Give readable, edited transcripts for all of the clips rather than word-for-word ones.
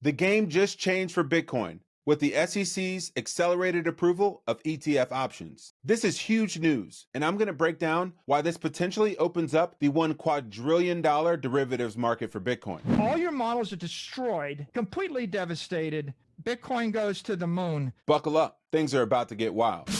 The game just changed for Bitcoin with the SEC's accelerated approval of ETF options. This is huge news, and I'm going to break down why this potentially opens up the $1 quadrillion derivatives market for Bitcoin. All your models are destroyed, completely devastated. Bitcoin goes to the moon. Buckle up, things are about to get wild.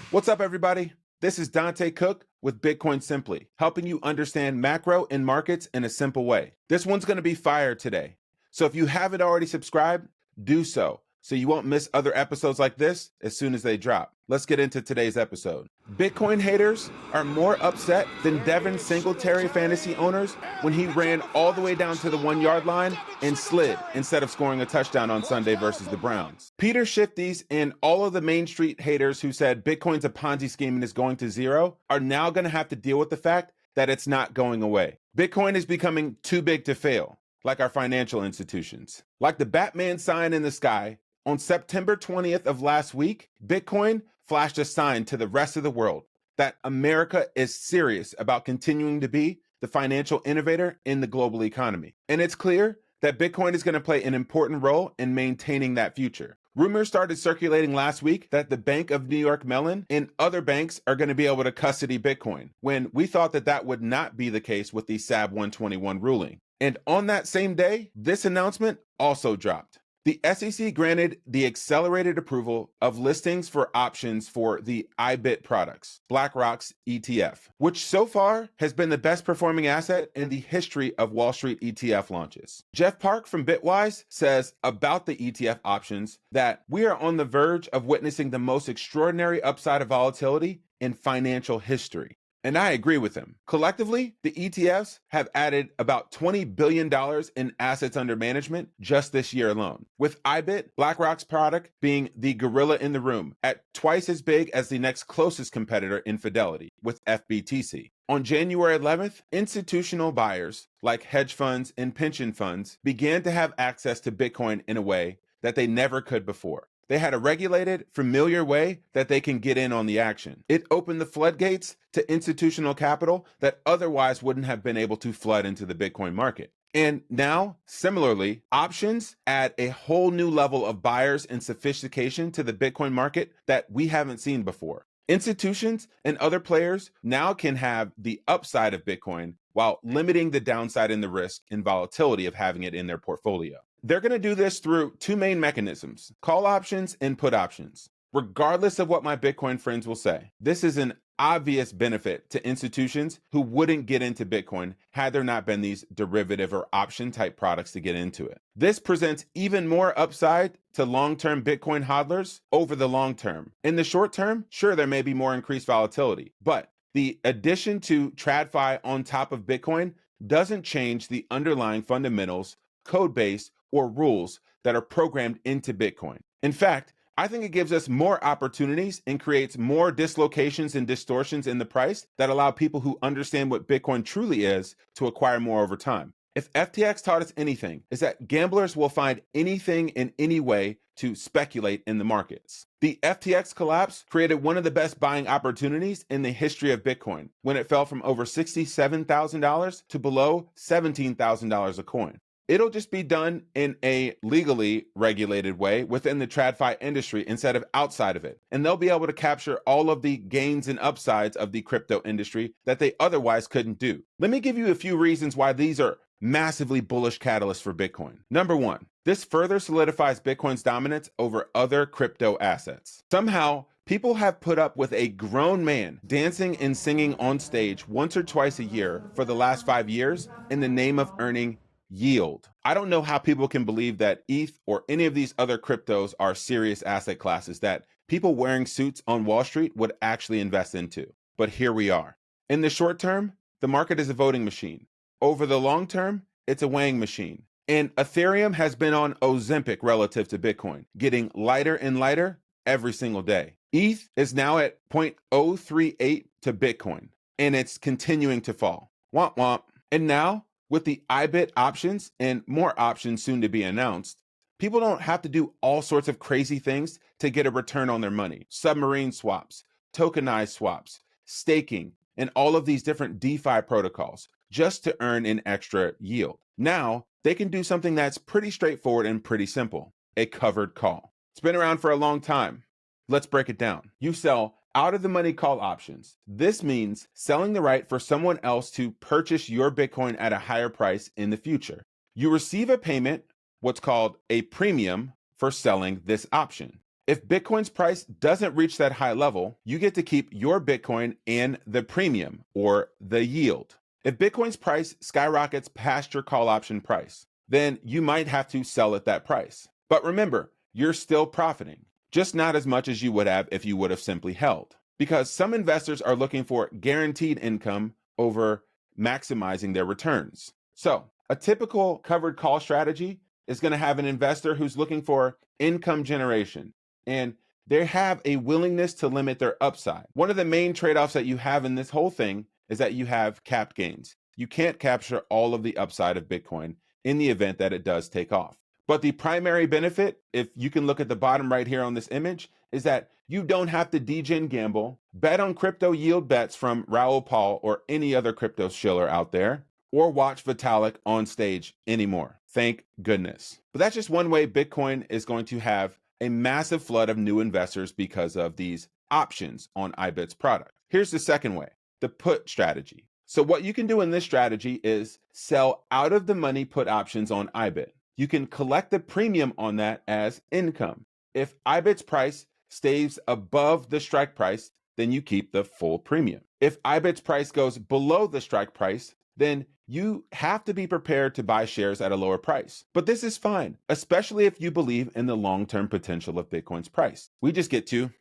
What's up, everybody? This is Dante Cook with Bitcoin Simply, helping you understand macro and markets in a simple way. This one's going to be fire today. So if you haven't already subscribed, do so you won't miss other episodes like this as soon as they drop. Let's get into today's episode. Bitcoin haters are more upset than Devin Singletary fantasy owners when he ran all the way down to the 1 yard line and slid instead of scoring a touchdown on Sunday versus the Browns. Peter Shifties and all of the Main Street haters who said Bitcoin's a Ponzi scheme and is going to zero are now going to have to deal with the fact that it's not going away. Bitcoin is becoming too big to fail, like our financial institutions. Like the Batman sign in the sky, on September 20th of last week, Bitcoin flashed a sign to the rest of the world that America is serious about continuing to be the financial innovator in the global economy. And it's clear that Bitcoin is going to play an important role in maintaining that future. Rumors started circulating last week that the Bank of New York Mellon and other banks are going to be able to custody Bitcoin, when we thought that that would not be the case with the SAB 121 ruling. And on that same day, this announcement also dropped. The SEC granted the accelerated approval of listings for options for the IBIT products, Blackrock's ETF, which so far has been the best performing asset in the history of Wall Street ETF launches. Jeff Park from Bitwise says about the ETF options that we are on the verge of witnessing the most extraordinary upside of volatility in financial history. And I agree with him. Collectively, the ETFs have added about $20 billion in assets under management just this year alone, with IBIT, BlackRock's product, being the gorilla in the room at twice as big as the next closest competitor in Fidelity, with FBTC. On January 11th, institutional buyers like hedge funds and pension funds began to have access to Bitcoin in a way that they never could before. They had a regulated, familiar way that they can get in on the action. It opened the floodgates to institutional capital that otherwise wouldn't have been able to flood into the Bitcoin market. And now, similarly, options add a whole new level of buyers and sophistication to the Bitcoin market that we haven't seen before. Institutions and other players now can have the upside of Bitcoin while limiting the downside and the risk and volatility of having it in their portfolio. They're going to do this through two main mechanisms: call options and put options. Regardless of what my Bitcoin friends will say, this is an obvious benefit to institutions who wouldn't get into Bitcoin had there not been these derivative or option type products to get into it. This presents even more upside to long-term Bitcoin hodlers over the long term. In the short term, sure, there may be more increased volatility, but the addition to TradFi on top of Bitcoin doesn't change the underlying fundamentals, code base, or rules that are programmed into Bitcoin. In fact, I think it gives us more opportunities and creates more dislocations and distortions in the price that allow people who understand what Bitcoin truly is to acquire more over time. If FTX taught us anything, it's that gamblers will find anything in any way to speculate in the markets. The FTX collapse created one of the best buying opportunities in the history of Bitcoin when it fell from over $67,000 to below $17,000 a coin. It'll just be done in a legally regulated way within the TradFi industry instead of outside of it. And they'll be able to capture all of the gains and upsides of the crypto industry that they otherwise couldn't do. Let me give you a few reasons why these are massively bullish catalysts for Bitcoin. Number one, this further solidifies Bitcoin's dominance over other crypto assets. Somehow, people have put up with a grown man dancing and singing on stage once or twice a year for the last 5 years in the name of earning yield. I don't know how people can believe that ETH or any of these other cryptos are serious asset classes that people wearing suits on Wall Street would actually invest into. But here we are. In the short term, the market is a voting machine. Over the long term, it's a weighing machine. And Ethereum has been on Ozempic relative to Bitcoin, getting lighter and lighter every single day. ETH is now at 0.038 to Bitcoin, and it's continuing to fall. Womp womp. And now, with the IBIT options and more options soon to be announced, people don't have to do all sorts of crazy things to get a return on their money. Submarine swaps, tokenized swaps, staking, and all of these different DeFi protocols just to earn an extra yield. Now, they can do something that's pretty straightforward and pretty simple, a covered call. It's been around for a long time. Let's break it down. You sell out of the money call options. This means selling the right for someone else to purchase your Bitcoin at a higher price in the future. You receive a payment, what's called a premium, for selling this option. If Bitcoin's price doesn't reach that high level, you get to keep your Bitcoin and the premium or the yield. If Bitcoin's price skyrockets past your call option price, then you might have to sell at that price. But remember, you're still profiting, just not as much as you would have if you would have simply held. Because some investors are looking for guaranteed income over maximizing their returns. So, a typical covered call strategy is going to have an investor who's looking for income generation, and they have a willingness to limit their upside. One of the main trade-offs that you have in this whole thing is that you have capped gains. You can't capture all of the upside of Bitcoin in the event that it does take off. But the primary benefit, if you can look at the bottom right here on this image, is that you don't have to degen gamble, bet on crypto yield bets from Raoul Pal or any other crypto shiller out there, or watch Vitalik on stage anymore. Thank goodness. But that's just one way Bitcoin is going to have a massive flood of new investors because of these options on IBIT's product. Here's the second way, the put strategy. So what you can do in this strategy is sell out of the money put options on IBIT. You can collect the premium on that as income. If IBIT's price stays above the strike price, then you keep the full premium. If IBIT's price goes below the strike price, then you have to be prepared to buy shares at a lower price. But this is fine, especially if you believe in the long-term potential of Bitcoin's price. We just get to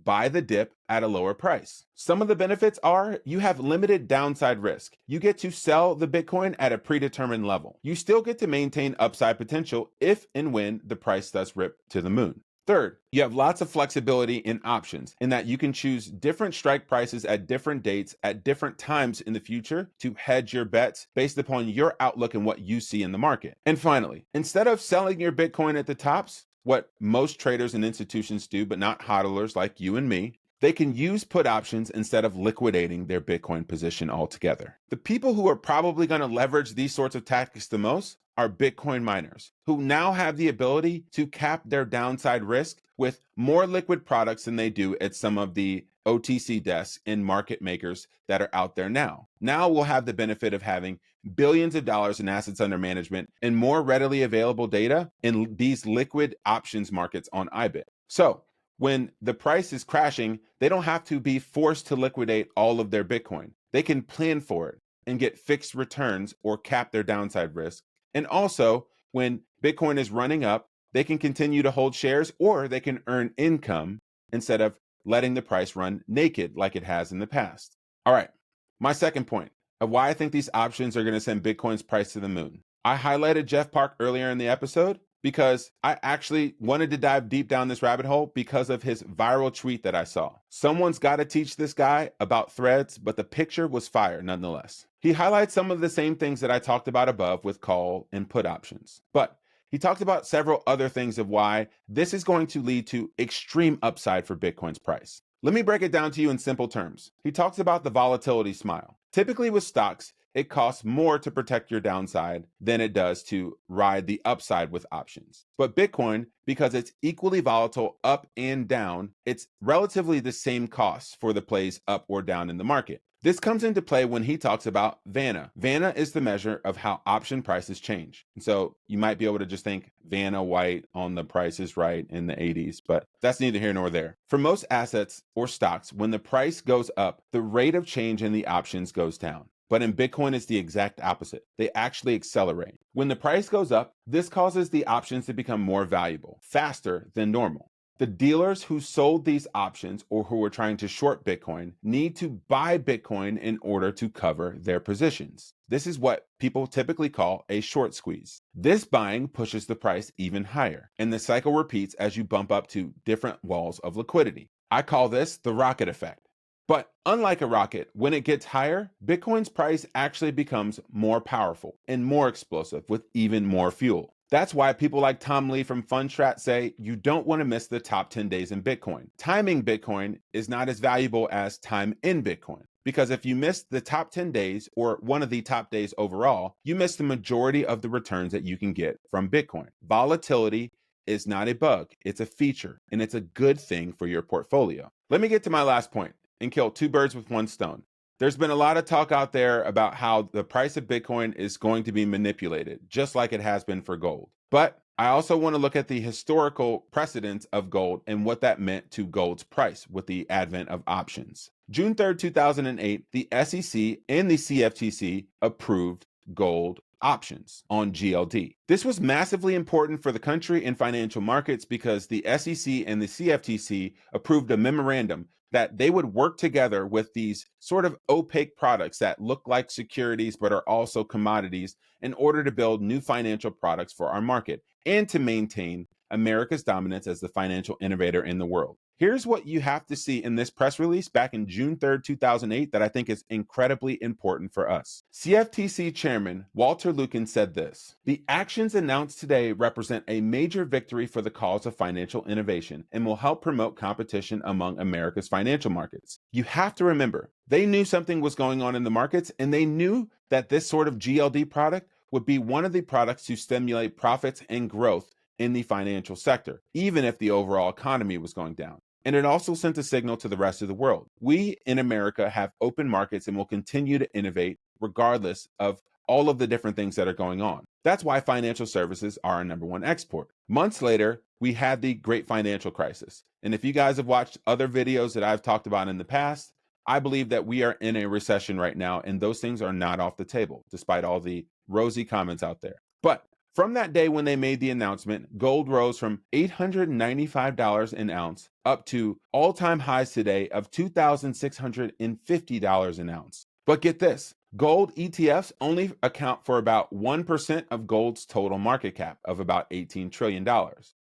buy the dip at a lower price. Some of the benefits are you have limited downside risk. You get to sell the Bitcoin at a predetermined level. You still get to maintain upside potential if and when the price does rip to the moon. Third, you have lots of flexibility in options in that you can choose different strike prices at different dates at different times in the future to hedge your bets based upon your outlook and what you see in the market. And finally, instead of selling your Bitcoin at the tops, what most traders and institutions do, but not hodlers like you and me, they can use put options instead of liquidating their Bitcoin position altogether. The people who are probably going to leverage these sorts of tactics the most are Bitcoin miners, who now have the ability to cap their downside risk with more liquid products than they do at some of the OTC desks and market makers that are out there now. Now we'll have the benefit of having billions of dollars in assets under management and more readily available data in these liquid options markets on IBIT. So when the price is crashing, they don't have to be forced to liquidate all of their Bitcoin. They can plan for it and get fixed returns or cap their downside risk. And also, when Bitcoin is running up, they can continue to hold shares or they can earn income instead of letting the price run naked like it has in the past. All right, my second point of why I think these options are going to send Bitcoin's price to the moon. I highlighted Jeff Park earlier in the episode because I actually wanted to dive deep down this rabbit hole because of his viral tweet that I saw. Someone's got to teach this guy about threads, but the picture was fire nonetheless. He highlights some of the same things that I talked about above with call and put options, but he talked about several other things of why this is going to lead to extreme upside for Bitcoin's price. Let me break it down to you in simple terms. He talks about the volatility smile. Typically with stocks, it costs more to protect your downside than it does to ride the upside with options. But Bitcoin, because it's equally volatile up and down, it's relatively the same cost for the plays up or down in the market. This comes into play when he talks about Vanna. Vanna is the measure of how option prices change. And so you might be able to just think Vanna White on the Price is Right in the 80s, but that's neither here nor there. For most assets or stocks, when the price goes up, the rate of change in the options goes down. But in Bitcoin, it's the exact opposite. They actually accelerate. When the price goes up, this causes the options to become more valuable, faster than normal. The dealers who sold these options or who were trying to short Bitcoin need to buy Bitcoin in order to cover their positions. This is what people typically call a short squeeze. This buying pushes the price even higher, and the cycle repeats as you bump up to different walls of liquidity. I call this the rocket effect. But unlike a rocket, when it gets higher, Bitcoin's price actually becomes more powerful and more explosive with even more fuel. That's why people like Tom Lee from Fundstrat say you don't want to miss the top 10 days in Bitcoin. Timing Bitcoin is not as valuable as time in Bitcoin. because if you missed the top 10 days or one of the top days overall, you missed the majority of the returns that you can get from Bitcoin. Volatility is not a bug, it's a feature, and it's a good thing for your portfolio. Let me get to my last point and kill two birds with one stone. There's been a lot of talk out there about how the price of Bitcoin is going to be manipulated, just like it has been for gold. But I also want to look at the historical precedence of gold and what that meant to gold's price with the advent of options. June 3rd, 2008, the SEC and the CFTC approved gold options on GLD. This was massively important for the country and financial markets because the SEC and the CFTC approved a memorandum that they would work together with these sort of opaque products that look like securities but are also commodities in order to build new financial products for our market and to maintain America's dominance as the financial innovator in the world. Here's what you have to see in this press release back in June 3rd, 2008 that I think is incredibly important for us. CFTC Chairman Walter Lucan said this: "The actions announced today represent a major victory for the cause of financial innovation and will help promote competition among America's financial markets." You have to remember, they knew something was going on in the markets, and they knew that this sort of GLD product would be one of the products to stimulate profits and growth in the financial sector, even if the overall economy was going down. And it also sent a signal to the rest of the world. We in America have open markets and will continue to innovate regardless of all of the different things that are going on. That's why financial services are our number one export. Months later, we had the great financial crisis. And if you guys have watched other videos that I've talked about in the past, I believe that we are in a recession right now, and those things are not off the table, despite all the rosy comments out there. But from that day when they made the announcement, gold rose from $895 an ounce up to all-time highs today of $2,650 an ounce. But get this, gold ETFs only account for about 1% of gold's total market cap of about $18 trillion.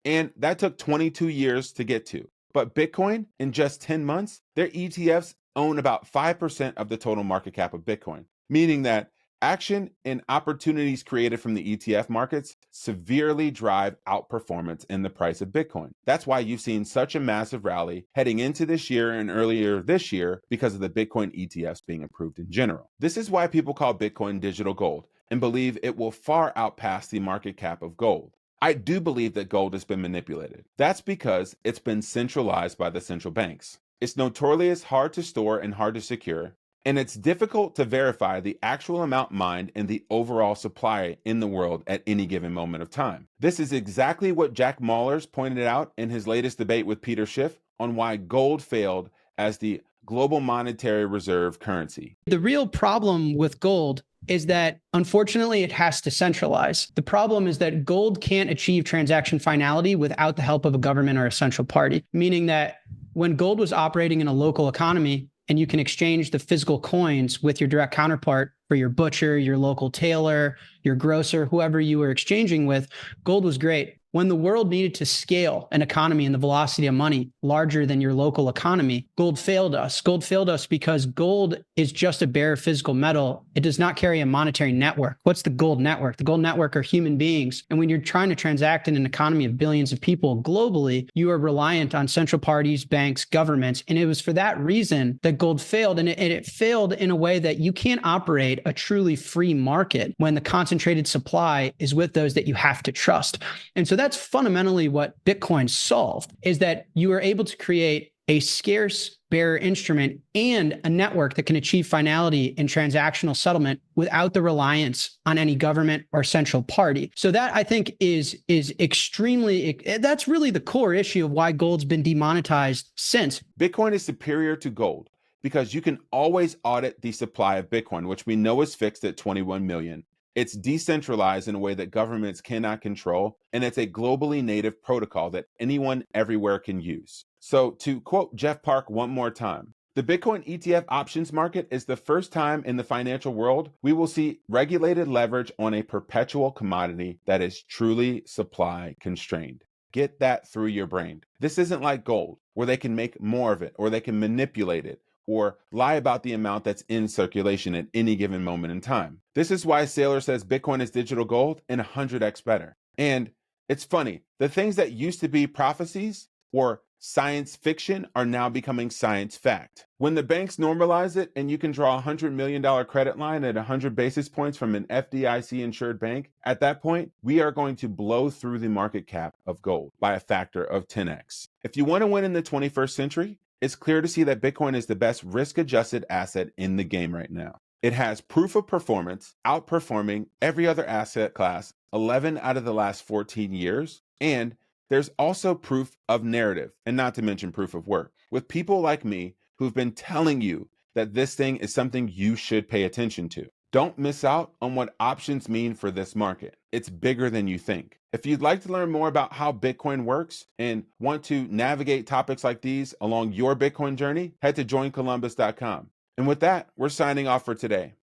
And that took 22 years to get to. But Bitcoin, in just 10 months, their ETFs own about 5% of the total market cap of Bitcoin, meaning that action and opportunities created from the ETF markets severely drive outperformance in the price of Bitcoin. That's why you've seen such a massive rally heading into this year and earlier this year because of the Bitcoin ETFs being approved in general. This is why people call Bitcoin digital gold and believe it will far outpass the market cap of gold. I do believe that gold has been manipulated. That's because it's been centralized by the central banks. It's notoriously hard to store and hard to secure, and it's difficult to verify the actual amount mined and the overall supply in the world at any given moment of time. This is exactly what Jack Mallers pointed out in his latest debate with Peter Schiff on why gold failed as the global monetary reserve currency. The real problem with gold is that, unfortunately, it has to centralize. The problem is that gold can't achieve transaction finality without the help of a government or a central party, meaning that when gold was operating in a local economy, and you can exchange the physical coins with your direct counterpart for your butcher, your local tailor, your grocer, whoever you were exchanging with, gold was great. When the world needed to scale an economy and the velocity of money larger than your local economy, gold failed us. Gold failed us because gold is just a bare physical metal. It does not carry a monetary network. What's the gold network? The gold network are human beings. And when you're trying to transact in an economy of billions of people globally, you are reliant on central parties, banks, governments. And it was for that reason that gold failed. And it failed in a way that you can't operate a truly free market when the concentrated supply is with those that you have to trust. And so that's fundamentally what Bitcoin solved, is that you are able to create a scarce bearer instrument and a network that can achieve finality in transactional settlement without the reliance on any government or central party. So that, I think, is extremely, that's really the core issue of why gold's been demonetized since. Bitcoin is superior to gold because you can always audit the supply of Bitcoin, which we know is fixed at 21 million. It's decentralized in a way that governments cannot control, and it's a globally native protocol that anyone everywhere can use. So to quote Jeff Park one more time, the Bitcoin ETF options market is the first time in the financial world we will see regulated leverage on a perpetual commodity that is truly supply constrained. Get that through your brain. This isn't like gold, where they can make more of it, or they can manipulate it, or lie about the amount that's in circulation at any given moment in time. This is why Saylor says Bitcoin is digital gold and 100x better. And it's funny, the things that used to be prophecies or science fiction are now becoming science fact. When the banks normalize it and you can draw a $100 million credit line at 100 basis points from an FDIC insured bank, at that point, we are going to blow through the market cap of gold by a factor of 10x. If you want to win in the 21st century, it's clear to see that Bitcoin is the best risk-adjusted asset in the game right now. It has proof of performance, outperforming every other asset class 11 out of the last 14 years, and there's also proof of narrative, and not to mention proof of work, with people like me who've been telling you that this thing is something you should pay attention to. Don't miss out on what options mean for this market. It's bigger than you think. If you'd like to learn more about how Bitcoin works and want to navigate topics like these along your Bitcoin journey, head to joincolumbus.com. And with that, we're signing off for today.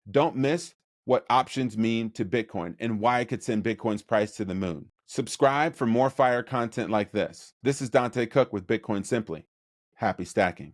Don't miss what options mean to Bitcoin and why it could send Bitcoin's price to the moon. Subscribe for more fire content like this. This is Dante Cook with Bitcoin Simply. Happy stacking.